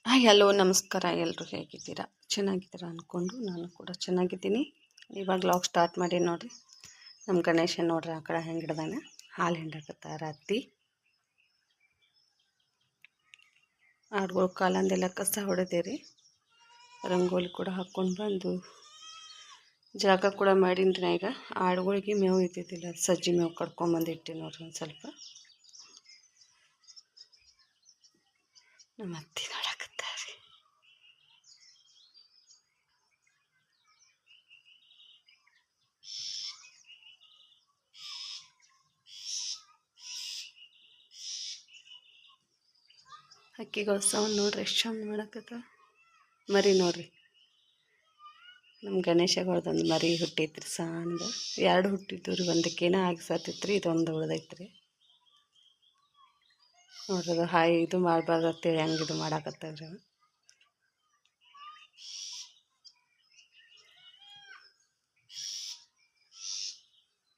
Hi hello ನಮಸ್ಕಾರ. ಎಲ್ಲರೂ ಹೇಗಿದ್ದೀರಾ? ಚೆನ್ನಾಗಿದ್ದೀರಾ ಅಂದ್ಕೊಂಡು ನಾನು ಕೂಡ ಚೆನ್ನಾಗಿದ್ದೀನಿ. ಇವಾಗ ಲಾಗ್ ಸ್ಟಾರ್ಟ್ ಮಾಡಿ ನೋಡಿರಿ. ನಮ್ಮ ಗಣೇಶ ನೋಡ್ರಿ ಆ ಕಡೆ ಹೆಂಗೆ ಹಿಡ್ದಾನೆ ಹಾಲು ಹಿಂಡಕತ್ತಾರ ಅತ್ತಿ. ಆಡುಗಳು ಕಾಲಂದೆಲ್ಲ ಕಸ ಹೊಡೆದೇರಿ, ರಂಗೋಲಿ ಕೂಡ ಹಾಕ್ಕೊಂಡು ಬಂದು ಜಾಗ ಕೂಡ ಮಾಡೀನಿ. ಈಗ ಆಡುಗಳಿಗೆ ಮೇವು ಇದ್ದಿದ್ದಿಲ್ಲ, ಸಜ್ಜಿ ಮೇವು ಕಡ್ಕೊಂಬಂದು ಇಟ್ಟು ನೋಡ್ರಿ. ಒಂದು ಸ್ವಲ್ಪ ನಮ್ಮ ಅತ್ತಿ ನೋಡಕತ್ತಾರೆ. ಹಕ್ಕಿಗಳು ಸೌಂಡ್ ನೋಡ್ರಿ ಎಷ್ಟು ಚಂದ ಮಾಡಕತ್ತ. ಮರಿ ನೋಡ್ರಿ, ನಮ್ಮ ಗಣೇಶಗಳ್ದೊಂದು ಮರಿ ಹುಟ್ಟೈತ್ರಿ. ಸಣ್ಣದ 2 ಹುಟ್ಟಿದ್ದು ರೀ. ಒಂದಕ್ಕೇನೋ ಆಗಿ ಸತ್ತಿತ್ತು ರೀ, ಇದೊಂದು ಉಳ್ದೈತ್ರಿ ನೋಡ್ರಿ. ಅದು ಹಾಯಿ ಇದು ಮಾಡಬಾರ್ದತ್ತೇಳಿ ಹೆಂಗೆ ಇದು ಮಾಡಾಕತ್ತವ್ರಿ ಅವ.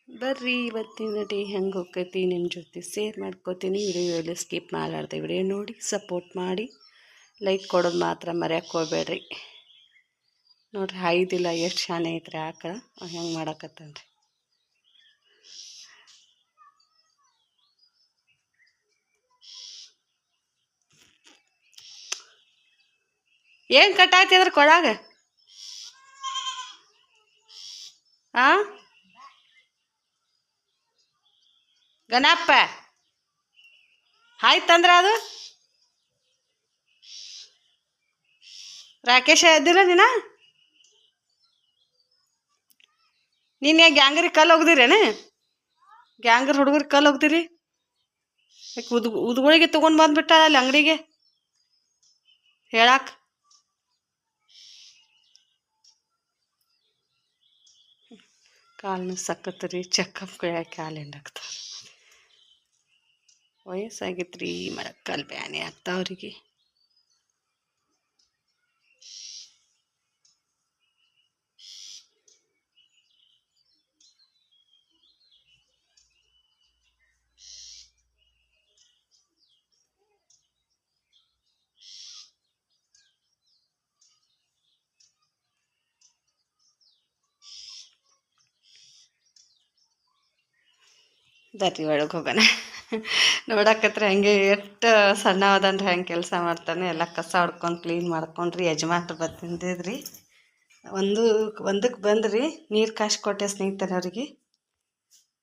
ಬರ್ರಿ ಇವತ್ತಿನ ಡೇ ಹೆಂಗೆ ಹೋಗ್ತೈತಿ ನಿಮ್ಮ ಜೊತೆ ಶೇರ್ ಮಾಡ್ಕೋತೀನಿ. ವಿಡಿಯೋದಲ್ಲಿ ಸ್ಕಿಪ್ ಮಾಡಲಾರ್ದೆ ವಿಡಿಯೋ ನೋಡಿ ಸಪೋರ್ಟ್ ಮಾಡಿ, ಲೈಕ್ ಕೊಡೋದು ಮಾತ್ರ ಮರ್ಯಾಕೆ ಹೋಗ್ಬೇಡ್ರಿ. ನೋಡ್ರಿ ಹಾಯ್ದಿಲ್ಲ ಎಷ್ಟು ಶಾನೆ ಐತ್ರಿ ಆಕಳ ಹೆಂಗೆ ಮಾಡಾಕತ್ತನ್ರಿ. ಏನು ಕಟ್ಟಾಯ್ತಿ ಅದ್ರ ಕೊಳಾಗ? ಗಣಪ್ಪ ಆಯ್ತಂದ್ರೆ ಅದು ರಾಕೇಶ ಎದ್ದಿಲ್ಲ ನೀನು ಗ್ಯಾಂಗರಿಗೆ ಕಲ್ಲು ಹೋಗ್ದಿರೇನು? ಗ್ಯಾಂಗರ್ ಹುಡುಗರಿಗೆ ಕಲ್ಲು ಹೋಗ್ದಿರಿ? ಯಾಕೆ ಉದ್ಗಳಿಗೆ ತೊಗೊಂಡು ಬಂದುಬಿಟ್ಟ ಅಲ್ಲಿ ಅಂಗಡಿಗೆ ಹೇಳಕ್ಕೆ. ಕಾಲನ್ನು ಸಕ್ಕತ್ರಿ, ಚೆಕಪ್ ಕೈಯಾಕೆ ಕಾಲು ಹಿಂಡಾಕ್ತಾರೆ. ವಯಸ್ಸಾಗಿತ್ತು ರೀ, ಮರಕ್ಕಲ್ಲಿ ಬ್ಯಾನೆ ಆಗ್ತಾವ್ರಿಗೆ. ದರ್ರಿ ಒಳಗೆ ಹೋಗೋಣ. ನೋಡಕತ್ರ ಹೆಂಗೆ ಎಷ್ಟು ಸಣ್ಣ ಅದನ್ರಿ, ಹೆಂಗೆ ಕೆಲಸ ಮಾಡ್ತಾನೆ. ಎಲ್ಲ ಕಸ ಹೊಡ್ಕೊಂಡು ಕ್ಲೀನ್ ಮಾಡ್ಕೊಂಡ್ರಿ. ಯಜಮಾನ್ರು ಬಂದಿದ್ರಿ. ಒಂದಕ್ಕೆ ಬಂದ್ರಿ. ನೀರು ಕಾಯಿಸ್ಕೊಟ್ಟೆ ಸ್ನೇಹಿತರೆ ಅವ್ರಿಗೆ.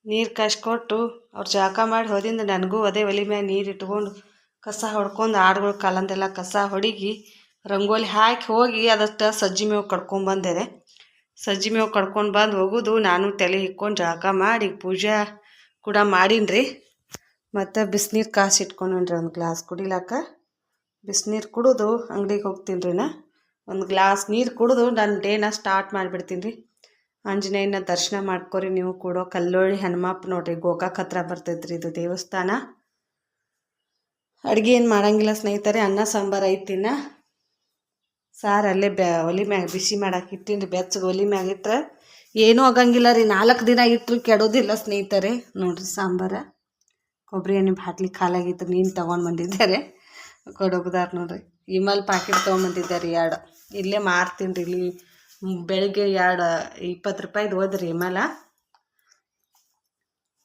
ನೀರು ಕಾಯಿಸ್ಕೊಟ್ಟು ಅವ್ರು ಜಾಕ ಮಾಡಿ ಹೋದಿಂದ ನನಗೂ ಅದೇ ಒಲೆ ಮ್ಯಾಗ ನೀರು ಇಟ್ಕೊಂಡು ಕಸ ಹೊಡ್ಕೊಂಡು ಆಡುಗಳು ಕಾಲಂದೆಲ್ಲ ಕಸ ಹೊಡಿಗಿ ರಂಗೋಲಿ ಹಾಕಿ ಹೋಗಿ ಅದಷ್ಟು ಸಜ್ಜಿ ಮೇವು ಕಡ್ಕೊಂಬಂದೆ. ಸಜ್ಜಿ ಮೇವು ಕಡ್ಕೊಂಡು ಬಂದು ಹೋಗೋದು ನಾನು ತಲೆ ಇಕ್ಕೊಂಡು ಜಾಕ ಮಾಡಿ ಪೂಜೆ ಕೂಡ ಮಾಡೀನಿ. ಮತ್ತು ಬಿಸಿನೀರು ಕಾಸಿಟ್ಕೊಂಡ್ರಿ ಒಂದು ಗ್ಲಾಸ್ ಕುಡಿಲಾಕ. ಬಿಸಿನೀರು ಕುಡಿದು ಅಂಗಡಿಗೆ ಹೋಗ್ತೀನಿ ರೀ. ಒಂದು ಗ್ಲಾಸ್ ನೀರು ಕುಡಿದು ನನ್ನ ಡೇನ ಸ್ಟಾರ್ಟ್ ಮಾಡಿಬಿಡ್ತೀನಿ ರೀ. ಆಂಜನೇಯನ ದರ್ಶನ ಮಾಡ್ಕೊರಿ ನೀವು ಕೂಡ. ಕಲ್ಲೋಳಿ ಹನುಮಪ್ಪ ನೋಡ್ರಿ, ಗೋಕಾಕ್ ಹತ್ರ ಬರ್ತೈತ್ರಿ ಇದು ದೇವಸ್ಥಾನ. ಅಡುಗೆ ಏನು ಮಾಡೋಂಗಿಲ್ಲ ಸ್ನೇಹಿತರೆ, ಅನ್ನ ಸಾಂಬಾರು ಐತಿನ. ಸಾರು ಅಲ್ಲೇ ಒಲೆ ಮ್ಯಾಗ ಬಿಸಿ ಮಾಡಕ್ಕೆ ಇಟ್ಟೀನಿ ರೀ. ಬೆಚ್ಚಗೆ ಒಲೆ ಮ್ಯಾಗ ಇಟ್ಟರೆ ಏನೂ ಆಗಂಗಿಲ್ಲ ರೀ. 4 ದಿನ ಇಟ್ಟರು ಕೆಡೋದಿಲ್ಲ ಸ್ನೇಹಿತರೆ. ನೋಡಿರಿ ಸಾಂಬಾರು. ಕೊಬ್ಬರಿ ಎಣ್ಣೆ ಬಾಟ್ಲಿ ಖಾಲಾಗಿತ್ತು, ನೀನು ತೊಗೊಂಡು ಬಂದಿದ್ದಾರೆ. ಕೊಡೋಗ್ದಾರ ನೋಡ್ರಿ. ಇಮಲ್ ಪ್ಯಾಕೆಟ್ ತೊಗೊಂಬಂದಿದ್ದಾರೆ 2. ಇಲ್ಲೇ ಮಾರ್ತೀನಿ ರೀ. ಇಲ್ಲಿ ಬೆಳಗ್ಗೆ 20 ರೂಪಾಯ್ದು ಹೋದ್ರಿ ಇಮಲ.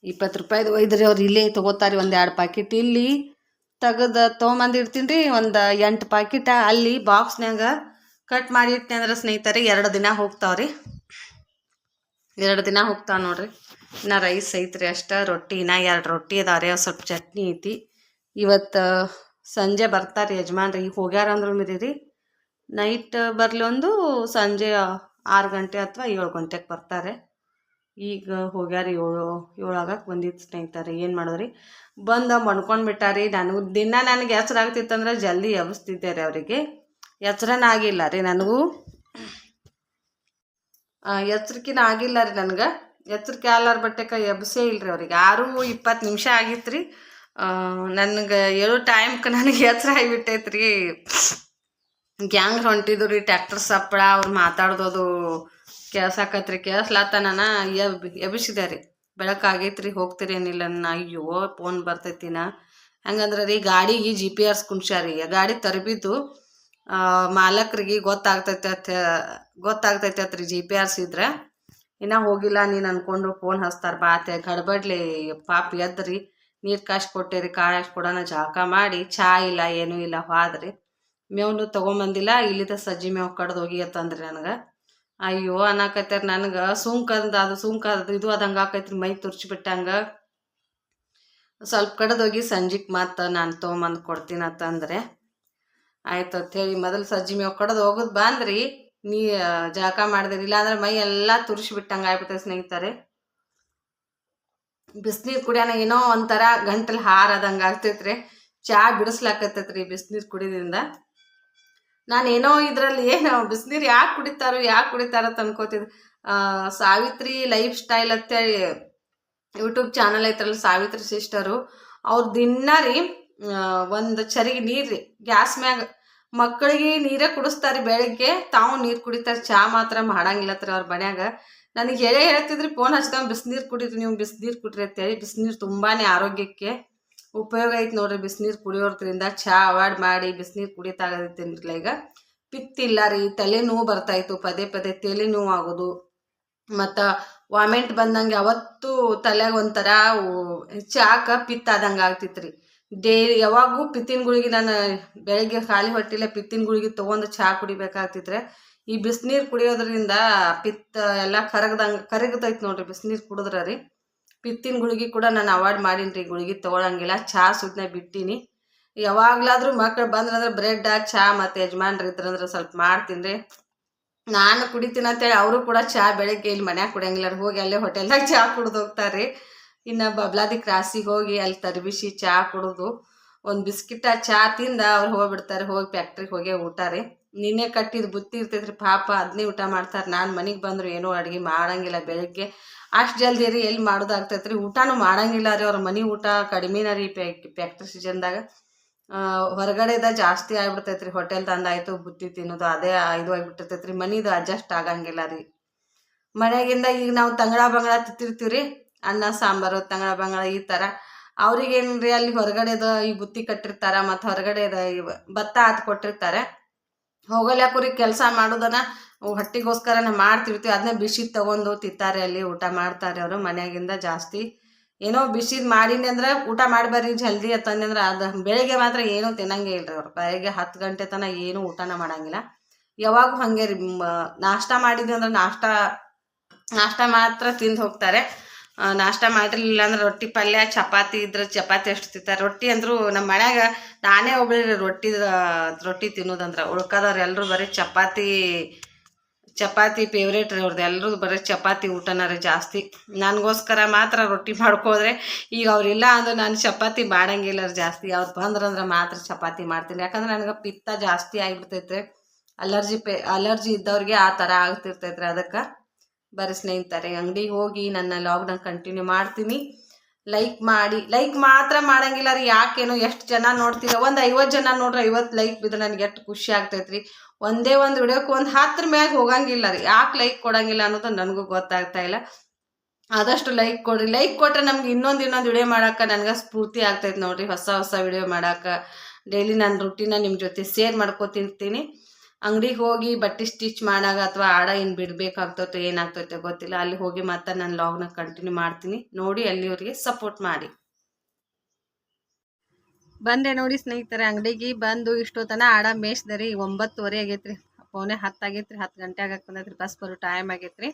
20 ರೂಪಾಯ್ದು ಒಯ್ದ್ರಿ. ಅವ್ರು ಇಲ್ಲೇ ತೊಗೋತಾರೆ. ಒಂದು 2 ಪ್ಯಾಕೆಟ್ ಇಲ್ಲಿ ತೆಗೆದು ತೊಗೊಂಬಂದಿರ್ತೀನಿ ರೀ. ಒಂದು 8 ಪ್ಯಾಕೆಟ್ ಅಲ್ಲಿ ಬಾಕ್ಸ್ನಾಗ ಕಟ್ ಮಾಡಿ ಇಟ್ಟೆ ಅಂದ್ರೆ ಸ್ನೇಹಿತರೆ 2 ದಿನ ಹೋಗ್ತಾವ್ರಿ. 2 ದಿನ ಹೋಗ್ತಾವೆ ನೋಡ್ರಿ. ಇನ್ನು ರೈಸ್ ಐತ್ರಿ ಅಷ್ಟೇ. ರೊಟ್ಟಿ ಇನ್ನು 2 ರೊಟ್ಟಿ ಅದಾವ್ರಿ. ಸ್ವಲ್ಪ ಚಟ್ನಿ ಐತಿ. ಇವತ್ತು ಸಂಜೆ ಬರ್ತಾರೆ ಯಜಮಾನ್ರಿ. ಈಗ ಹೋಗ್ಯಾರ ಅಂದ್ರು ಮಿರಿ ನೈಟ್ ಬರಲಿ, ಒಂದು ಸಂಜೆ 6 ಗಂಟೆ ಅಥವಾ 7 ಗಂಟೆಗೆ ಬರ್ತಾರೆ. ಈಗ ಹೋಗ್ಯಾರ 7 ಆಗಕ್ಕೆ ಬಂದಿತ್ತು ಸ್ನೇಹಿತರೆ. ಏನು ಮಾಡೋದ್ರಿ, ಬಂದು ಮಣ್ಕೊಂಡು ಬಿಟ್ಟಾರಿ. ನನಗೆ ಎಚ್ಚರ ಆಗ್ತಿತ್ತಂದ್ರೆ ಜಲ್ದಿ ಎಬ್ಬಿಸ್ತಿದ್ದೆ ರೀ ಅವರಿಗೆ. ಎಚ್ಚರನ ಆಗಿಲ್ಲ ರೀ ನನಗೂ. ಎಚ್ಚರಿಕೆನ ಆಗಿಲ್ಲ ರೀ ನನಗೆ. ಎಚ್ಚರಿಕೆ ಆಲಾರ ಬಟ್ಟೆಕ ಎಬ್ಸೇ ಇಲ್ರಿ ಅವ್ರಿಗೆ. 6:20 ನಿಮಿಷ ಆಗಿತ್ತು ರೀ. ನನಗೆ ಹೇಳೋ ಟೈಮ್ಗೆ ನನಗೆ ಎಚ್ಚರ ಆಗಿಬಿಟ್ಟೈತೆ ರೀ. ಗ್ಯಾಂಗ್ ಹೊಂಟಿದ್ದು ರೀ. ಟ್ಯಾಕ್ಟರ್ ಸಪ್ಪಳ ಅವ್ರು ಮಾತಾಡ್ದೋದು ಕೇಳ್ಸಾಕತ್ರಿ. ಕೇಳಿಸ್ಲಾತನ ಎಬ್ಬಿಸಿದೆ ರೀ. ಬೆಳಕಾಗೈತೆ ರೀ, ಹೋಗ್ತೀರಿ ಏನಿಲ್ಲ. ಅಯ್ಯೋ ಫೋನ್ ಬರ್ತೈತಿನ. ಹಂಗಂದ್ರೆ ರೀ ಗಾಡಿಗೆ GPS ಕುಣ್ಸ್ಯಾರಿ. ಗಾಡಿ ತರಬಿದ್ದು ಮಾಲಕ್ರಿಗೆ ಗೊತ್ತಾಗ್ತೈತೆ ಅತ್ರಿ GPS ಇದ್ರೆ. ಇನ್ನೂ ಹೋಗಿಲ್ಲ ನೀನು ಅಂದ್ಕೊಂಡು ಫೋನ್ ಹಚ್ತಾರೆ ಬಾ ಅತ್ತೆ ಗಡ್ಬಡ್ಲಿ ಪಾಪ ಎದ್ರಿ ನೀರು ಕಾಶ್ ಕೊಟ್ಟಿರಿ ಕಾಶ್ ಕೊಡೋಣ ಜಳಕ ಮಾಡಿ ಚಾ ಇಲ್ಲ ಏನೂ ಇಲ್ಲ ಹೋದ್ರಿ ಮೇವ್ನು ತೊಗೊಂಬಂದಿಲ್ಲ ಇಲ್ಲಿದ್ದ ಸಜ್ಜಿ ಮೇವು ಕಡ್ದು ಹೋಗಿ ಅಂತಂದ್ರಿ ನನಗೆ. ಅಯ್ಯೋ ಅನ್ನಕತ್ಯಾರ ನನಗೆ ಸುಂಕಂದು ಇದು ಅದಂಗೆ ಆಕೈತ್ರಿ ಮೈ ತುರ್ಚಿಬಿಟ್ಟಂಗೆ. ಸ್ವಲ್ಪ ಕಡ್ದೋಗಿ ಸಂಜಿಗೆ ಮತ್ತೆ ನಾನು ತೊಗೊಂಬಂದು ಕೊಡ್ತೀನಿ ಅಂತಂದರೆ ಆಯ್ತು ಅಂಥೇಳಿ ಮೊದಲು ಸಜ್ಜಿ ಮೇವು ಕಡ್ದು ಹೋಗೋದು ಬಂದ್ರಿ ನೀ ಜಳಕ ಮಾಡಿದ್ರಿ ಇಲ್ಲಾಂದ್ರೆ ಮೈ ಎಲ್ಲ ತುರ್ಸಿಬಿಟ್ಟಂಗೆ ಆಗ್ಬಿಟ್ಟೆ ಸ್ನೇಹಿತರೆ. ಬಿಸಿನೀರು ಕುಡಿಯೋಣ ಏನೋ ಒಂಥರ ಗಂಟಲು ಹಾರದಂಗೆ ಆಗ್ತೈತ್ರಿ. ಚಾ ಬಿಡಿಸ್ಲಾಕತ್ತೈತ್ರಿ ಬಿಸಿನೀರು ಕುಡಿಯೋದ್ರಿಂದ. ನಾನೇನೋ ಇದರಲ್ಲಿ ಏನು ಬಿಸಿನೀರು ಯಾಕೆ ಕುಡಿತಾರೋ ಅಂತ ಅನ್ಕೋತಿದ್ದೆ. ಸಾವಿತ್ರಿ ಲೈಫ್ ಸ್ಟೈಲ್ ಅಂತೇಳಿ ಯೂಟ್ಯೂಬ್ ಚಾನಲ್ ಐತ್ರಲ್ಲ ಸಾವಿತ್ರಿ ಸಿಸ್ಟರು, ಅವ್ರು ದಿನ ರೀ ಒಂದು ಚರಿಗೆ ನೀರು ರೀ ಗ್ಯಾಸ್ ಮ್ಯಾಗ ಮಕ್ಕಳಿಗೆ ನೀರೇ ಕುಡಿಸ್ತಾರೆ ಬೆಳಗ್ಗೆ, ತಾವು ನೀರು ಕುಡಿತಾರೆ, ಚಾ ಮಾತ್ರ ಮಾಡಂಗಿಲ್ಲತ್ರಿ ಅವ್ರ ಮನ್ಯಾಗ. ನನಗೆ ಹೇಳ್ತಿದ್ರಿ ಫೋನ್ ಹಚ್ಕೊಂಡು ಬಿಸಿನೀರು ಕುಡೀರಿ ನೀವು ಬಿಸಿನೀರು ಕುಡ್ರಿ ಅಂತೇಳಿ. ಬಿಸಿನೀರು ತುಂಬಾ ಆರೋಗ್ಯಕ್ಕೆ ಉಪಯೋಗ ಐತೆ ನೋಡ್ರಿ. ಬಿಸಿನೀರು ಕುಡಿಯೋದ್ರಿಂದ ಚಾ ಅವಾಯ್ಡ್ ಮಾಡಿ ಬಿಸಿನೀರು ಕುಡಿತಾಗತ್ತೇನಿಲ್ಲ. ಈಗ ಪಿತ್ತಿಲ್ಲ ರೀ, ತಲೆನೋವು ಬರ್ತಾಯಿತ್ತು, ಪದೇ ಪದೇ ತಲೆನೋವು ಆಗೋದು ಮತ್ತು ವಾಮಿಂಟ್ ಬಂದಂಗೆ ಅವತ್ತು ತಲೆಗೆ ಒಂಥರ ಚಾಕ ಪಿತ್ತ ಆದಂಗೆ ಆಗ್ತಿತ್ತು ರೀ. ಡೈಲಿ ಯಾವಾಗೂ ಪಿತ್ತಿನ ಗುಳಿಗೆ ನಾನು ಬೆಳಗ್ಗೆ ಖಾಲಿ ಹೊಟ್ಟಿಲೆ ಪಿತ್ತಿನ ಗುಳಿಗೆ ತೊಗೊಂಡು ಚಹಾ ಕುಡಿಬೇಕಾಗ್ತಿದ್ರೆ ಈ ಬಿಸಿನೀರು ಕುಡಿಯೋದ್ರಿಂದ ಪಿತ್ತ ಎಲ್ಲ ಕರಗತೈತೆ ನೋಡ್ರಿ. ಬಿಸಿನೀರು ಕುಡಿದ್ರೆ ರೀ ಪಿತ್ತಿನ ಗುಳಿಗೆ ಕೂಡ ನಾನು ಅವಾಯ್ಡ್ ಮಾಡೀನಿ ರೀ, ಗುಳಿಗೆ ತೊಗೊಳಂಗಿಲ್ಲ, ಚಹಾ ಸುಮ್ಮನೆ ಬಿಟ್ಟೀನಿ. ಯಾವಾಗಲಾದ್ರೂ ಮಕ್ಕಳು ಬಂದ್ರಂದ್ರೆ ಬ್ರೆಡ್ ಚಹಾ ಮತ್ತು ಯಜಮಾನ್ರು ಇದ್ರಂದ್ರೆ ಸ್ವಲ್ಪ ಮಾಡ್ತೀನಿ ರೀ. ನಾನು ಕುಡಿತೀನಿ ಅಂತೇಳಿ ಅವರು ಕೂಡ ಚಹಾ ಬೆಳಗ್ಗೆ ಇಲ್ಲಿ ಮನ್ಯಾಗ ಕುಡಿಯಂಗಿಲ್ಲ, ಹೋಗಿ ಅಲ್ಲೇ ಹೋಟೆಲ್ದಾಗ ಚಹಾ ಕುಡ್ದು ಹೋಗ್ತಾರೆ ರೀ. ಇನ್ನು ಬಬ್ಲಾದಿ ಕ್ರಾಸಿಗೆ ಹೋಗಿ ಅಲ್ಲಿ ತರಬಿಸಿ ಚಹಾ ಕುಡಿದು ಒಂದು ಬಿಸ್ಕಿಟ ಚಹಾ ತಿಂದ ಅವ್ರು ಹೋಗ್ಬಿಡ್ತಾರೆ, ಹೋಗಿ ಫ್ಯಾಕ್ಟ್ರಿಗೆ ಹೋಗಿ ಊಟ ರೀ. ನಿನ್ನೆ ಕಟ್ಟಿದ್ದು ಬುತ್ತಿ ಇರ್ತೈತ್ರಿ ಪಾಪ, ಅದನ್ನೇ ಊಟ ಮಾಡ್ತಾರೆ. ನಾನು ಮನೆಗೆ ಬಂದರು ಏನೂ ಅಡುಗೆ ಮಾಡಂಗಿಲ್ಲ ಬೆಳಗ್ಗೆ, ಅಷ್ಟು ಜಲ್ದಿ ರೀ ಎಲ್ಲಿ ಮಾಡೋದಾಗ್ತೈತೆ ರೀ. ಊಟನೂ ಮಾಡಂಗಿಲ್ಲ ರೀ, ಅವ್ರ ಮನೆ ಊಟ ಕಡಿಮೆನ ರೀ ಫ್ಯಾಕ್ಟ್ರಿ ಸೀಸನ್ದಾಗ. ಹೊರಗಡೆದ ಜಾಸ್ತಿ ಆಗ್ಬಿಡ್ತೈತೆ ರೀ, ಹೋಟೆಲ್ ತಂದಾಯ್ತು ಬುತ್ತಿ ತಿನ್ನೋದು ಅದೇ ಇದು ಆಗಿಬಿಟ್ಟಿರ್ತೈತೆ ರೀ. ಮನಿದು ಅಡ್ಜಸ್ಟ್ ಆಗಂಗಿಲ್ಲ ರೀ. ಮನೆಯಾಗಿಂದ ಈಗ ನಾವು ತಂಗಳ ಬಂಗಳ ತಿಂತಿರ್ತೀವಿ ರೀ, ಅನ್ನ ಸಾಂಬಾರು ತಂಗಳ ಬಂಗಳ ಈ ಥರ. ಅವ್ರಿಗೇನು ರೀ ಅಲ್ಲಿ ಹೊರಗಡೆದ ಈ ಬುತ್ತಿ ಕಟ್ಟಿರ್ತಾರೆ ಮತ್ತು ಹೊರಗಡೆದ ಭತ್ತ ಹಾಕಿ ಕೊಟ್ಟಿರ್ತಾರೆ. ಹೋಗಲ್ಯಾಕುರಿ ಕೆಲಸ ಮಾಡೋದನ್ನ ಹೊಟ್ಟಿಗೋಸ್ಕರ ನಾವು ಮಾಡ್ತಿರ್ತೀವಿ, ಅದನ್ನೇ ಬಿಸಿ ತೊಗೊಂಡು ತಿಂತಾರೆ, ಅಲ್ಲಿ ಊಟ ಮಾಡ್ತಾರೆ ಅವರು. ಮನೆಯಾಗಿಂದ ಜಾಸ್ತಿ ಏನೋ ಬಿಸಿದು ಮಾಡೀನಿ ಅಂದ್ರೆ ಊಟ ಮಾಡಬಾರ್ರಿ ಜಲ್ದಿ ಅಂತಂದ್ರೆ ಅಂದ್ರೆ ಅದು ಬೆಳಗ್ಗೆ ಮಾತ್ರ ಏನೂ ತಿನ್ನಂಗೆ ಇಲ್ಲ ರೀ ಅವ್ರು. ಬೆಳಗ್ಗೆ 10 ಗಂಟೆ ತನಕ ಏನೂ ಊಟನ ಮಾಡಂಗಿಲ್ಲ. ಯಾವಾಗೂ ಹಾಗೆ ರೀ, ನಾಷ್ಟ ಮಾಡಿದ್ವಿ ಅಂದ್ರೆ ನಾಷ್ಟ ಮಾತ್ರ ತಿಂದು ಹೋಗ್ತಾರೆ. ನಾಷ್ಟ ಮಾಡಿರಲಿಲ್ಲ ಅಂದ್ರೆ ರೊಟ್ಟಿ ಪಲ್ಯ ಚಪಾತಿ ಇದ್ರೆ ಚಪಾತಿ ಅಷ್ಟು ತಿಂತಾರೆ. ರೊಟ್ಟಿ ಅಂದರೂ ನಮ್ಮ ಮನ್ಯಾಗ ನಾನೇ ಒಬ್ಬಳು ರೊಟ್ಟಿ ತಿನ್ನೋದಂದ್ರೆ, ಉಳ್ಕದವ್ರು ಎಲ್ಲರೂ ಬರೀ ಚಪಾತಿ ಫೇವ್ರೇಟ್ ರೀ ಅವ್ರದ್ದು. ಎಲ್ಲರೂ ಬರೀ ಚಪಾತಿ ಊಟನ ರೀ ಜಾಸ್ತಿ. ನನಗೋಸ್ಕರ ಮಾತ್ರ ರೊಟ್ಟಿ ಮಾಡ್ಕೋದ್ರೆ, ಈಗ ಅವ್ರಿಲ್ಲ ಅಂದ್ರೆ ನಾನು ಚಪಾತಿ ಮಾಡಂಗಿಲ್ಲ ರೀ ಜಾಸ್ತಿ. ಅವ್ರು ಬಂದ್ರಂದ್ರೆ ಮಾತ್ರ ಚಪಾತಿ ಮಾಡ್ತೀನಿ, ಯಾಕಂದ್ರೆ ನನಗೆ ಪಿತ್ತ ಜಾಸ್ತಿ ಆಗಿಬಿಡ್ತೈತೆ. ಅಲರ್ಜಿ ಇದ್ದವ್ರಿಗೆ ಆ ಥರ ಆಗ್ತಿರ್ತೈತ್ರಿ. ಅದಕ್ಕೆ ಬರೀ ಸ್ನೇಹಿತರೆ ಅಂಗಡಿಗೆ ಹೋಗಿ ನನ್ನ ಲಾಗ್ನ ಕಂಟಿನ್ಯೂ ಮಾಡ್ತೀನಿ. ಲೈಕ್ ಮಾಡಿ, ಲೈಕ್ ಮಾತ್ರ ಮಾಡಂಗಿಲ್ಲ ರೀ. ಯಾಕೇನೋ ಎಷ್ಟು ಜನ ನೋಡ್ತೀರ, ಒಂದು 50 ಜನ ನೋಡ್ರಿ 50 ಲೈಕ್ ಬಿದ್ರೆ ನನಗೆ ಎಷ್ಟು ಖುಷಿ ಆಗ್ತೈತೆ ರೀ. ಒಂದೇ ಒಂದು ವಿಡಿಯೋಕ್ಕೆ ಒಂದು 10 ಮ್ಯಾಗ ಹೋಗಂಗಿಲ್ಲ ರೀ. ಯಾಕೆ ಲೈಕ್ ಕೊಡಂಗಿಲ್ಲ ಅನ್ನೋದು ನನಗೂ ಗೊತ್ತಾಗ್ತಾ ಇಲ್ಲ. ಆದಷ್ಟು ಲೈಕ್ ಕೊಡ್ರಿ. ಲೈಕ್ ಕೊಟ್ಟರೆ ನಮ್ಗೆ ಇನ್ನೊಂದು ವಿಡಿಯೋ ಮಾಡೋಕೆ ನನಗೆ ಸ್ಫೂರ್ತಿ ಆಗ್ತೈತೆ ನೋಡಿರಿ. ಹೊಸ ವಿಡಿಯೋ ಮಾಡೋಕೆ ಡೈಲಿ ನಾನು ರೂಟೀನ ನಿಮ್ಮ ಜೊತೆ ಶೇರ್ ಮಾಡ್ಕೊತಿರ್ತೀನಿ. ಅಂಗಡಿಗೆ ಹೋಗಿ ಬಟ್ಟೆ ಸ್ಟಿಚ್ ಮಾಡಾಗ ಅಥವಾ ಆಡ ಏನು ಬಿಡಬೇಕಾಗ್ತೈತೋ ಏನಾಗ್ತೈತೋ ಗೊತ್ತಿಲ್ಲ, ಅಲ್ಲಿ ಹೋಗಿ ಮತ್ತೆ ನಾನು ಲಾಗ್ನ ಕಂಟಿನ್ಯೂ ಮಾಡ್ತೀನಿ. ನೋಡಿ ಅಲ್ಲಿವರೆಗೆ ಸಪೋರ್ಟ್ ಮಾಡಿ. ಬಂದೆ ನೋಡಿ ಸ್ನೇಹಿತರೆ, ಅಂಗಡಿಗೆ ಬಂದು ಇಷ್ಟೊತ್ತನ ಆಡ ಮೇಯ್ಸ್ದೆ ರೀ. 9:30 ಆಗೈತ್ರಿ, 9:10 ಆಗೈತ್ರಿ, 10 ಗಂಟೆ ಆಗಕ್ಕೆ ಬಂದೈತ್ರಿ. ಬಸ್ ಬರೋ ಟೈಮ್ ಆಗೈತ್ರಿ.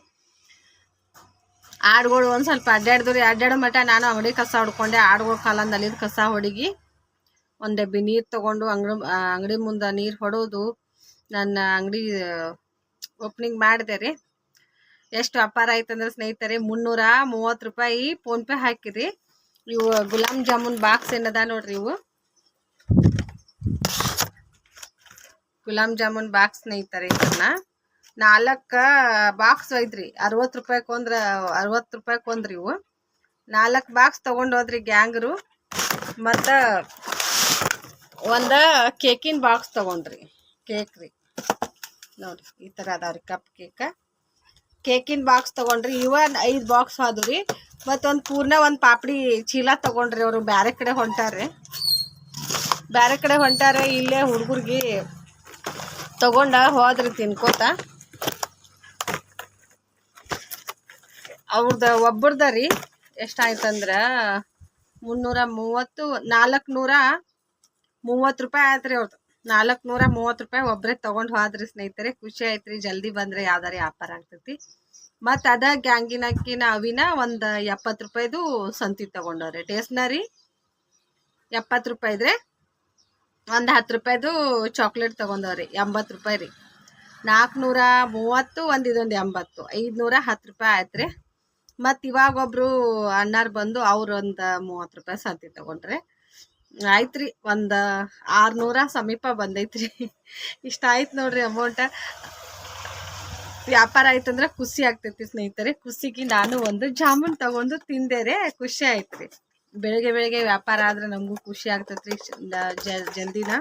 ಆಡುಗಳು ಒಂದು ಸ್ವಲ್ಪ ಅಡ್ಡಾಡೋ ಮಟ್ಟ ನಾನು ಅಂಗಡಿ ಕಸ ಹೊಡ್ಕೊಂಡೆ. ಆಡುಗಳು ಕಾಲಂದ ಅಲ್ಲಿದ್ದು ಕಸ ಹೊಡಿಗಿ ಒಂದು ಡಬ್ಬಿ ನೀರು ತೊಗೊಂಡು ಅಂಗಡಿ ಮುಂದೆ ನೀರು ಹೊಡೋದು ನನ್ನ ಅಂಗಡಿ ಓಪನಿಂಗ್ ಮಾಡಿದೆ ರೀ. ಎಷ್ಟು ವ್ಯಾಪಾರ ಆಯ್ತಂದ್ರೆ ಸ್ನೇಹಿತರೆ 330 ರೂಪಾಯಿ ಫೋನ್ಪೇ ಹಾಕಿರಿ. ಇವು ಗುಲಾಬ್ ಜಾಮೂನ್ ಬಾಕ್ಸ್ ಏನದ ನೋಡ್ರಿ, ಇವು ಗುಲಾಬ್ ಜಾಮೂನ್ ಬಾಕ್ಸ್ ಸ್ನೇಹಿತರೆ. ಇದನ್ನ 4 ಬಾಕ್ಸ್ ಐತ್ರಿ. 60 ರೂಪಾಯಿ ಕೊಂದ್ರಿ ಇವು. 4 ಬಾಕ್ಸ್ ತೊಗೊಂಡೋದ್ರಿ ಗ್ಯಾಂಗರು. ಮತ್ತು ಒಂದು ಕೇಕಿನ ಬಾಕ್ಸ್ ತೊಗೊಂಡ್ರಿ, ಕೇಕ್ ರೀ ನೋಡಿರಿ ಈ ಥರ ಅದಾವ್ರಿ. ಕಪ್ ಕೇಕಿನ ಬಾಕ್ಸ್ ತೊಗೊಂಡ್ರಿ. 5 ಬಾಕ್ಸ್ ಆದವು ರೀ. ಮತ್ತೊಂದು ಪೂರ್ಣ ಒಂದು ಪಾಪಡಿ ಚೀಲ ತೊಗೊಂಡ್ರಿ. ಅವರು ಬೇರೆ ಕಡೆ ಹೊಂಟಾರೆ. ಇಲ್ಲೇ ಹುಡುಗರಿಗೆ ತಗೊಂಡ ಹೋದ್ರಿ ತಿನ್ಕೋತ. ಅವ್ರದ ಒಬ್ಬರ್ದ ರೀ ಎಷ್ಟಾಯ್ತಂದ್ರ 430 ರೂಪಾಯಿ ಆಯ್ತ್ರಿ. ಅವ್ರದ್ದು 430 ರೂಪಾಯಿ ಒಬ್ರೇ ತಗೊಂಡ್ ಹೋದ್ರಿ ಸ್ನೇಹಿತರೆ. ಖುಷಿ ಆಯ್ತ್ರಿ. ಜಲ್ದಿ ಬಂದ್ರೆ ಯಾವ್ದಾರ ವ್ಯಾಪಾರ ಆಗ್ತೈತಿ. ಮತ್ ಅದ ಗ್ಯಾಂಗಿನಕ್ಕಿನ ಅವಿನ ಒಂದ್ 70 ರೂಪಾಯಿದು ಸಂತಿ ತಗೊಂಡವ್ರಿ. ಟೇಸ್ಟ್ನರಿ 70 ರೂಪಾಯಿ ಇದ್ರೆ ಒಂದ್ 10 ರೂಪಾಯಿದು ಚಾಕ್ಲೇಟ್ ತಗೊಂಡವ್ರಿ. 80 ರೂಪಾಯಿ ರೀ. 430 ಇದೊಂದು 80, 510 ರೂಪಾಯಿ ಆಯ್ತ್ರಿ. ಮತ್ ಇವಾಗ ಒಬ್ರು ಅಣ್ಣಾರ್ ಬಂದು ಅವ್ರ ಒಂದ್ 30 ರೂಪಾಯಿ ಸಂತಿ ತಗೊಂಡ್ರೆ ಆಯ್ತ್ರಿ. ಒಂದ್ 600 ಸಮೀಪ ಬಂದೈತ್ರಿ. ಇಷ್ಟ ಆಯ್ತು ನೋಡ್ರಿ ಅಮೌಂಟ್. ವ್ಯಾಪಾರ ಆಯ್ತಂದ್ರ ಖುಷಿ ಆಗ್ತೈತಿ ಸ್ನೇಹಿತರೆ. ಖುಷಿಗೆ ನಾನು ಒಂದು ಜಾಮೂನ್ ತಗೊಂಡು ತಿಂದೇರೆ. ಖುಷಿ ಆಯ್ತ್ರಿ. ಬೆಳಗ್ಗೆ ವ್ಯಾಪಾರ ಆದ್ರೆ ನಮಗೂ ಖುಷಿ ಆಗ್ತೈತ್ರಿ. ಜಲ್ದಿನ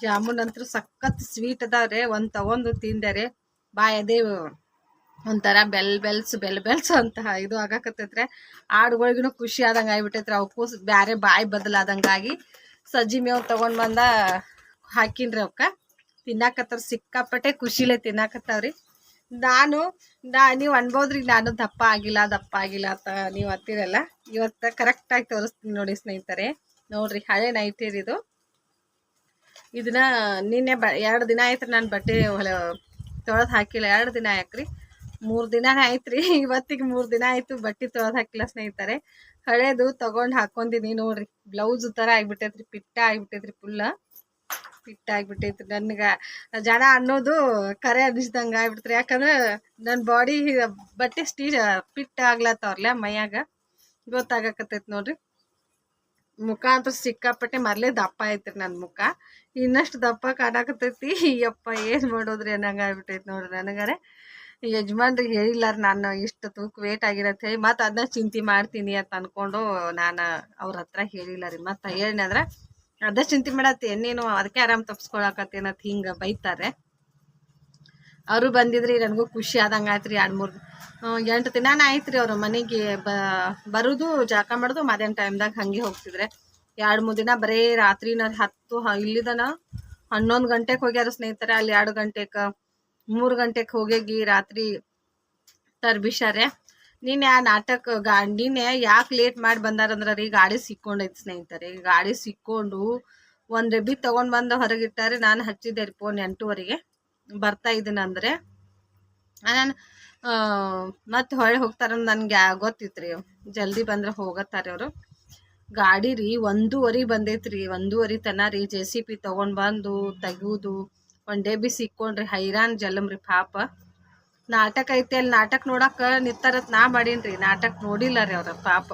ಜಾಮೂನ್ ಅಂತೂ ಸಖತ್ ಸ್ವೀಟ್ ಅದಾವ್ರೆ. ಒಂದ್ ತಗೊಂಡು ತಿಂದೇರೆ ಬಾಯ್ ಅದೇ ಒಂಥರ ಬೆಲ್ಸ್ ಅಂತ ಇದು ಆಗಾಕತ್ತೈತ್ರೆ. ಆಡುಗಳಿಗೂ ಖುಷಿ ಆದಂಗೆ ಆಗ್ಬಿಟ್ಟೈತ್ರಿ. ಅವಕ್ಕೂ ಬ್ಯಾರೆ ಬಾಯಿ ಬದಲಾದಂಗಾಗಿ ಸಜ್ಜಿ ಮೇವ್ ತಗೊಂಡ್ ಬಂದ ಹಾಕಿನ್ರಿ. ಅವಕ್ಕ ತಿನ್ನಾಕತ್ತಾರ. ಸಿಕ್ಕಾಪಟ್ಟೆ ಖುಷಿಲೇ ತಿನ್ನಾಕತ್ತಾವ್ರಿ. ನೀವು ಅನ್ಬೋದ್ರಿ ನಾನು ದಪ್ಪ ಆಗಿಲ್ಲ ಅಂತ ನೀವು ಹತ್ತಿರಲ್ಲ. ಇವತ್ತು ಕರೆಕ್ಟಾಗಿ ತೋರಿಸ್ತೀನಿ ನೋಡಿ ಸ್ನೇಹಿತರೆ. ನೋಡ್ರಿ ಹಳೆ ನೈಟಿರಿ ಇದು. ಇದನ್ನ ನಿನ್ನೆ 2 ದಿನ ಆಯ್ತು ನಾನು ಬಟ್ಟೆ ತೊಳೆದು ಹಾಕಿಲ್ಲ. 2 ದಿನ ಯಾಕ್ರಿ 3 ದಿನಾನೇ ಆಯ್ತ್ರಿ. ಇವತ್ತಿಗೆ 3 ದಿನ ಆಯ್ತು ಬಟ್ಟೆ ತೊಳೆದು ಹಾಕಿಲ್ಲ ಸ್ನೇಹಿತರೆ. ಹಳೇದು ತಗೊಂಡ್ ಹಾಕೊಂಡಿನಿ ನೋಡ್ರಿ. ಬ್ಲೌಸ್ ತರ ಆಗ್ಬಿಟ್ಟೈತ್ರಿ. ಪಿಟ್ಟ ಆಗ್ಬಿಟ್ಟೈತ್ರಿ. ಪಿಟ್ಟ ಆಗ್ಬಿಟ್ಟೈತ್ರಿ. ನನ್ಗ ಜನ ಅನ್ನೋದು ಕರೆ ಅನಿಸ್ದಂಗ ಆಗ್ಬಿಡ್ತ್ರಿ. ಯಾಕಂದ್ರೆ ನನ್ ಬಾಡಿ ಬಟ್ಟೆ ಪಿಟ್ಟ ಆಗ್ಲತ್ತವ್ರಲ್ಲ ಮೈಯಾಗ ಗೊತ್ತಾಗಕತ್ತೈತಿ ನೋಡ್ರಿ. ಮುಖ ಅಂತೂ ಸಿಕ್ಕಾಪಟ್ಟೆ ಮೊದ್ಲೇ ದಪ್ಪ ಐತ್ರಿ ನನ್ ಮುಖ. ಇನ್ನಷ್ಟು ದಪ್ಪ ಕಾಣಾಕತ್ತೈತಿ. ಯಪ್ಪ ಏನ್ ಮಾಡೋದ್ರಿ ಅನ್ನಂಗ ಆಗ್ಬಿಟ್ಟೈತಿ ನೋಡ್ರಿ. ನನಗಾರೆ ಯಜಮಾನ್ರಿಗೆ ಹೇಳಿಲ್ಲಾರ ನಾನು ಇಷ್ಟು ತೂಕ ವೇಟ್ ಆಗಿರತ್ತೆ ಹೇಳಿ. ಮತ್ ಅದನ್ನ ಚಿಂತೆ ಮಾಡ್ತೀನಿ ಅಂತ ಅನ್ಕೊಂಡು ನಾನು ಅವ್ರ ಹತ್ರ ಹೇಳಿಲ್ಲ ರೀ. ಮತ್ತ ಹೇಳಿನಂದ್ರ ಅದ ಚಿಂತೆ ಮಾಡತ್ತಿ ನೀನು ಅದಕ್ಕೆ ಆರಾಮ್ ತಪ್ಸ್ಕೊಳಕತ್ತೇನತ್ ಹಿಂಗ ಬೈತಾರೆ. ಅವರು ಬಂದಿದ್ರಿ ನನಗೂ ಖುಷಿ ಆದಂಗ ಆಯ್ತ್ರಿ. 2-3 ದಿನಾನ ಆಯ್ತ್ರಿ. ಅವ್ರ ಮನೆಗೆ ಬರುದು ಜಳಕ ಮಾಡುದು ಮಧ್ಯಾಹ್ನ ಟೈಮ್ದಾಗ ಹಂಗೆ ಹೋಗ್ತಿದ್ರೆ. 2-3 ದಿನ ಬರೇ ರಾತ್ರಿ 10 ಇಲ್ಲಿದನ 11 ಗಂಟೆಗೆ ಹೋಗ್ಯಾರ ಸ್ನೇಹಿತರೆ. ಅಲ್ಲಿ 2 ಗಂಟೆಗೆ 3 ಗಂಟೆಗೆ ಹೋಗಿ ರಾತ್ರಿ ತರ್ಬಿಸಾರೆ. ನಿನ್ನೆ ಆ ನಾಟಕ ನಿನ್ನೆ ಯಾಕೆ ಲೇಟ್ ಮಾಡಿ ಬಂದಾರಂದ್ರ ರೀ ಗಾಡಿ ಸಿಕ್ಕೊಂಡೈತಿ ಸ್ನೇಹಿತರೆ. ಗಾಡಿ ಸಿಕ್ಕೊಂಡು ಒಂದ್ ರೆಬ್ಬಿ ತಗೊಂಡ್ ಬಂದ ಹೊರಗಿಟ್ಟಾರೆ. ನಾನು ಹಚ್ಚಿದ್ದೆ ರೀ ಫೋನ್ 8ವರೆಗೆ ಬರ್ತಾ ಇದೀನಂದ್ರೆ. ನಾನು ಮತ್ತೆ ಹೊಳೆ ಹೋಗ್ತಾರಂದ್ ನನ್ಗೆ ಗೊತ್ತಿತ್ರಿ. ಜಲ್ದಿ ಬಂದ್ರೆ ಹೋಗತ್ತಾರೆ ಅವರು. ಗಾಡಿ ರೀ 1:15 ಬಂದೈತ್ರಿ. 1:15 ತನ ರೀ JCB ತಗೊಂಡ್ ಬಂದು ತೆಗುದು ಒಂದೇ ಬಿ ಸಿಕ್ಕೊಂಡ್ರಿ. ಹೈರಾನ್ ಜಲಮ್ರಿ ಪಾಪ. ನಾಟಕ ಐತಿ ಅಲ್ಲಿ. ನಾಟಕ ನೋಡಕ್ ನಿತ್ತಾರತ್ ನಾ ಮಾಡೀನ್ರಿ. ನಾಟಕ ನೋಡಿಲ್ಲ ರೀ ಅವ್ರ ಪಾಪ.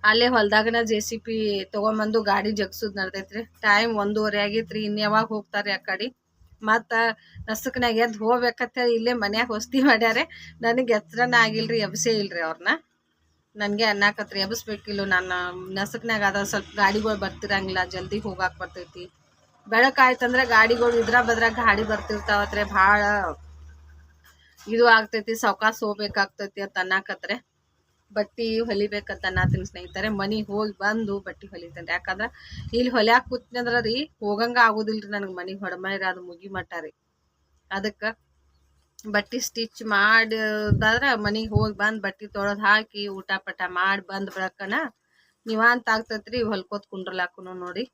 ಅಲ್ಲೇ ಹೊಲ್ದಾಗನ JCB ತಗೊಂಬಂದು ಗಾಡಿ ಜಗ್ಸುದ್ ನಡ್ದೈತ್ರಿ. ಟೈಮ್ 1:15 ಆಗೈತ್ರಿ. ಇನ್ ಯಾವಾಗ ಹೋಗ್ತಾರ್ರಿ ಆ ಕಡೆ. ಮತ್ತ ನಸಕ್ನಾಗ ಎದ್ದು ಹೋಗ್ಬೇಕಂತ ಇಲ್ಲೇ ಮನ್ಯಾಗ ಹೊಸ್ತಿ ಮಾಡ್ಯಾರೆ. ನನಗೆ ಎತ್ತರನ ಆಗಿಲ್ರಿ. ಎಬ್ಸೇ ಇಲ್ರಿ ಅವ್ರನ್ನ. ನನಗೆ ಅನ್ನಕತ್ರಿ ಎಬ್ಸ್ಬೇಕಿಲ್ಲ. ನಾನು ನಸಕ್ನಾಗ ಅದ ಸ್ವಲ್ಪ ಗಾಡಿಗಳು ಬರ್ತಿರಂಗಿಲ್ಲ. ಜಲ್ದಿ ಹೋಗಾಕ್ ಬರ್ತೈತಿ. ಬೆಳಕಾಯ್ತಂದ್ರೆ ಗಾಡಿಗಳು ಇದ್ರ ಬದ್ರ ಗಾಡಿ ಬರ್ತಿರ್ತಾವತ್ರೆ. ಭಾಳ ಇದು ಆಗ್ತೈತಿ. ಸಾವ್ಕಾಸ್ ಹೋಗ್ಬೇಕಾಗ್ತೈತಿ ಅಂತ ಅನ್ನಕತ್ರೆ. ಬಟ್ಟಿ ಹೊಲಿಬೇಕಂತ ಅನ್ನತೀನಿ ಸ್ನೇಹಿತರೆ. ಮನಿಗೆ ಹೋಗಿ ಬಂದು ಬಟ್ಟಿ ಹೊಲಿತೇನೆ. ಯಾಕಂದ್ರೆ ಇಲ್ಲಿ ಹೊಲ್ಯಾಕ ಕೂತ್ನಂದ್ರ ರೀ ಹೋಗಂಗ ಆಗೋದಿಲ್ರಿ ನನಗೆ. ಮನಿಗೆ ಹೊಡಮೈರ ಅದು ಮುಗಿ ಮಟ್ಟ ರೀ. ಅದಕ್ಕೆ ಬಟ್ಟಿ ಸ್ಟಿಚ್ ಮಾಡಿದಾದ್ರೆ ಮನಿಗೆ ಹೋಗಿ ಬಂದು ಬಟ್ಟಿ ತೊಳೆದು ಹಾಕಿ ಊಟ ಪಟ ಮಾಡಿ ಬಂದ್ ಬೆಳಕನ ನಿವಾಂತ ಆಗ್ತೈತ್ರಿ. ಹೊಲ್ಕೋತ್ ಕುಂಡ್ರಲಾಕುನು ನೋಡಿ.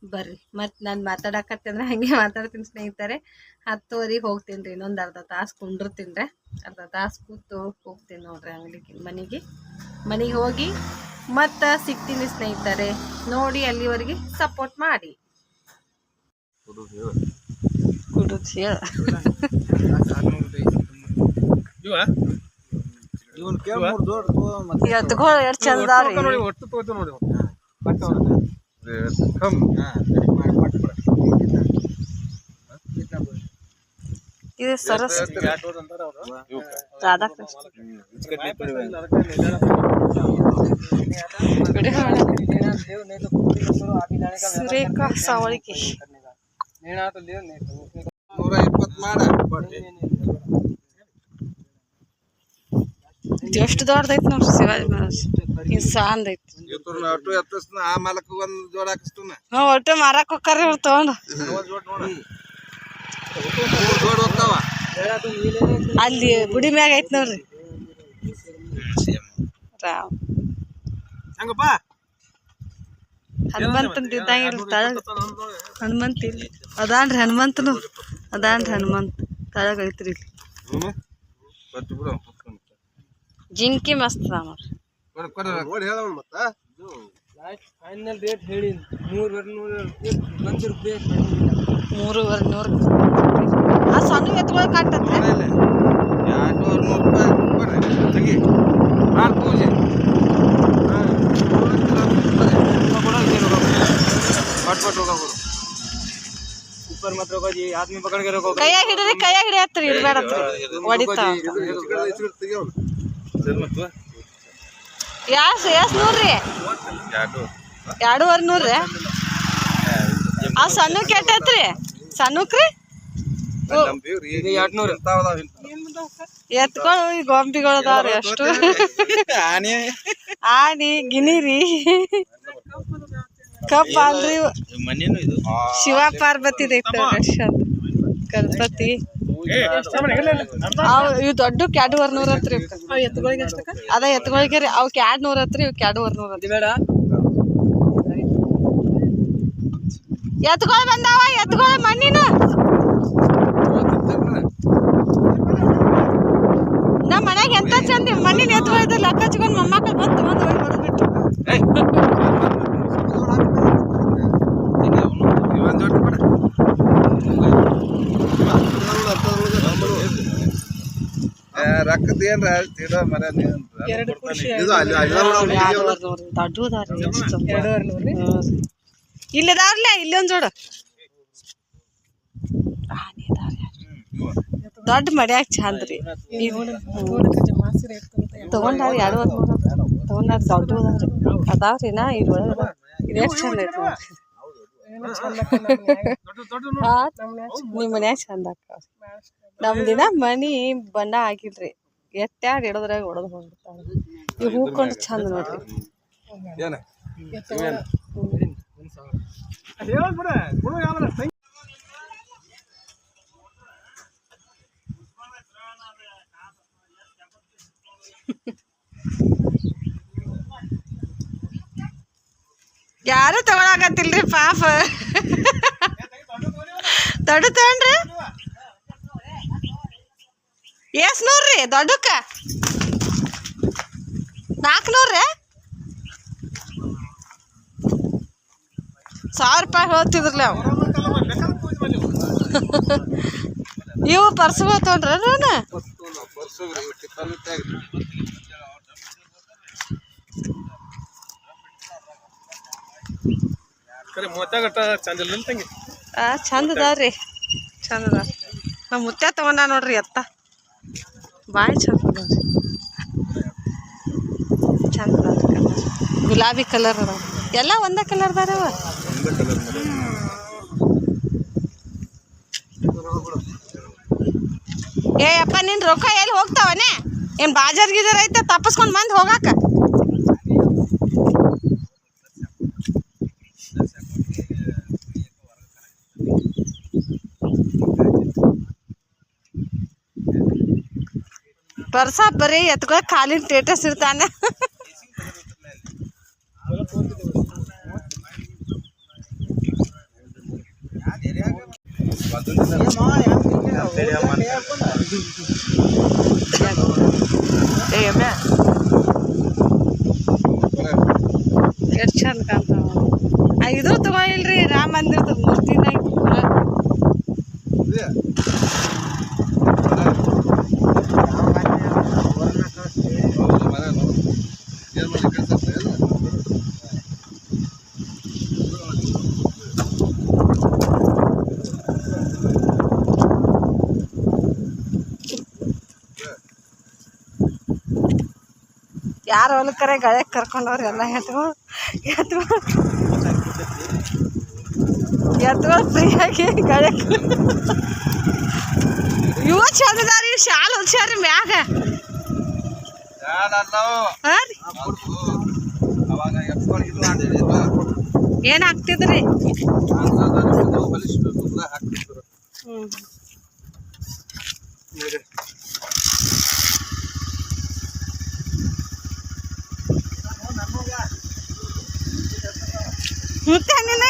ಬರ್ರಿ ಮತ್ ನಾನು ಮಾತಾಡಕತ್ತೆ ಅಂದ್ರೆ ಹಂಗೆ ಮಾತಾಡ್ತೀನಿ ಸ್ನೇಹಿತರೆ. 10:15 ಹೋಗ್ತೀನಿ ರೀ. ಇನ್ನೊಂದು ಅರ್ಧ ತಾಸು ಕುಂಡಿರ್ತೀನಿ. ಅರ್ಧ ತಾಸು ಕೂತು ಹೋಗ್ತೀನಿ ನೋಡ್ರಿ ಅಂಗಡಿಗೆ. ಮನೆಗೆ ಹೋಗಿ ಮತ್ತೆ ಸಿಗ್ತೀನಿ ಸ್ನೇಹಿತರೆ. ನೋಡಿ ಅಲ್ಲಿವರೆಗೆ ಸಪೋರ್ಟ್ ಮಾಡಿ. ಇದು ಸರಸ್ ರಾಧಾಕೃಷ್ಣ ಸುರೇಖಾ ಸಾವಳಿಕೆ. 120 ಮಾಡ ಎಷ್ಟು ದೊಡ್ಡದೈತಿ ನೋಡ್ರಿ ಶಿವಾಜಿ ಮಹಾರಾಜ್. ಇದು ಸಾಂದ್ ಐತಿ. ಆ ಮಾಲಕ್ ಒಂದ್ ಜೋಡ ಹಾಕಿಸ್ತನ. ಒಟ್ಟು ಮಾರಾಕ್ ಹೋಗ್ತಾರ ಇವ್ರು ತಗೊಂಡು. ಅಲ್ಲಿ ಗುಡಿ ಮ್ಯಾಗ ಐತ್ ನೋಡ್ರಿ ರಾಮ್ ಹನುಮಂತಂದ ಇದ್ದಂಗಿಲ್ಲ ತಳಗ ಹನುಮಂತ ಇಲ್ಲಿ ಅದಾನ್ರಿ ಹನುಮಂತನು ಅದಾನ್ರಿ ಹನುಮಂತ ತಳಗ ಐತ್ರಿ ಇಲ್ಲಿ ಜಿಂಕಿ ಮಸ್ತ್ ಅದ ನೋಡ್ರಿ ಫೈನಲ್ ರೇಟ್ ಹೇಳಿ 3,200 ಆ ಸಣ್ಣ ಎತ್ಕೊಳಕ್ ಕಾಣ್ತತ್ರಿ ಕೈಯಾಗ ಹಿಡ್ರಿ ಕೈಯಾಗ ಹಿಡಿಯತ್ರಿ ಇರ್ಬೇಡತ್ರಿ ಹೊಡಿತಾವ ಎಷ್ಟ್ ನೂರ್ರಿ 2,200 ಆ ಸಣ್ಣ ಕೆಟ್ಟತ್ರಿ ಸಣ್ಣಕ್ರಿ ಎತ್ಗಳು ಈ ಗೊಂಬಿಗಳು ಅದಾವ್ರಿ ಅಷ್ಟು ಆನಿ ಗಿನಿರಿ ಕಪ್ಪ ಅಲ್ರಿ ಶಿವ ಪಾರ್ವತಿ ಗಣಪತಿ ಇವ್ ದೊಡ್ಡಕ್ 2,200 ಹತ್ರಿ ಅದ ಎತ್ಗಳಿಗೆ ರೀ ಅವಕ್ 200 ಹತ್ರಿ ಇವಕ್ 2,200 ಬೇಡ ಎತ್ಕೊಳ್ ಬಂದಾವ ಎತ್ಕೊಳ ಮಣ್ಣಿನ ನಮ್ಮ ಮನ್ಯಾಗ ಎಂತ ಚಂದ ಮಣ್ಣಿನ ಎತ್ಕೊಳಿದ ಲಕ್ಕ ಹಚ್ಕೊಂಡ್ ಮೊಮ್ಮಕ್ಕಳು ಬಂತು ಬಂದು ಹೋಗಿ ಹೊಡೆದ್ಬಿಟ್ಟು ರೊಕ್ಕದೇನ್ರ ಮರ ಇಲ್ಲದಾವ್ರಲ್ಲ ಇಲ್ಲೊಂದ್ ಜೋಡ ದೊಡ್ಡ ಮಡ್ಯಾಗ ಚಂದ್ರಿ ತಗೊಂಡಾರ 2,200 ತಗೊಂಡಾರ ದೊಡ್ಡ ಅದಾವ್ರಿ ನಾ ಇದ್ರೊಳಗ ಇದೆಷ್ಟು ಚಂದ ಐತಿ ನಿಮ್ ಮನ್ಯಾಗ ಚಂದ ಆಕಾವ್ರಿ ನಮ್ ದಿನ ಮನಿ ಬಣ್ಣ ಆಗಿಲ್ರಿ ಎಟ್ಟಾಡ್ ಇಡೋದ್ರಾಗ ಹೊಡೆದ್ ಹೋಗ್ಬಿಡ್ತಾರ ಇವ್ ಹೂಕೊಂಡು ಚಂದ ನೋಡ್ರಿ ಯಾರು ತಗೊಳಕತ್ತಿಲ್ರಿ ಪಾಪ ದೊಡ್ಡ ತಗೊಂಡ್ರಿ ಎಷ್ಟ್ ನೂರ್ರಿ ದೊಡ್ಡಕ್ಕ 400 1,000 ರೂಪಾಯಿ ಹೇಳ್ತಿದ್ರಲ್ಲ ಅವ್ ಇವು ಪರ್ಸ್ಗಳು ತೊಗೊಂಡ್ರ ಚಂದ ಅದಾವ್ರಿ ಚಂದ ಅದ ನಮ್ಮ ಮುತ್ಯ ತಗೊಂಡ ನೋಡ್ರಿ ಎತ್ತ ಬಾಯ್ ಚಂದ ಅದಾವ್ರಿ ಚಂದ ಅದಾವ್ರಿ ಗುಲಾಬಿ ಕಲರ್ ಅದಾವ ಎಲ್ಲ ಒಂದೇ ಕಲರ್ ಅದಾವ ಏ ಅಪ್ಪ ನಿನ್ ರೊಕ್ಕ ಎಲ್ಲಿ ಹೋಗ್ತಾವನೆ ಏನ್ ಬಾಜಾರ್ ಗೀಜಾರ್ ಐತೆ ತಪ್ಪಸ್ಕೊಂಡ್ ಬಂದ್ ಹೋಗಾಕ ಬರ್ಸ ಬರೀ ಎತ್ಕೊಳ ಖಾಲಿ ಸ್ಟೇಟಸ್ ಇರ್ತಾನೆ ಎಷ್ಟು ಚಂದ ಕಾಣ್ತಾವ ಇದು ತಗೊಳ್ರಿ ರಾಮ ಮಂದಿರದ ಮೂರ್ತಿನಾಗ ಯಾರು ಹೊಲಕ್ಕರೆ ಗಳಕ್ಕೆ ಕರ್ಕೊಂಡವ್ರಿ ಎಲ್ಲ ಎತ್ಗಳು ಫ್ರೀಯಾಗಿ ಗಳಕ್ಕೆ ಇವ ಚಂದದಾರಿ ಶಾಲ್ ಹೊಲ್ಸ್ಯಾರಿ ಮ್ಯಾಗ ಏನ್ ಹಾಕ್ತಿದ್ರಿ ಮುತ್ತೆ ನಿನ್ನ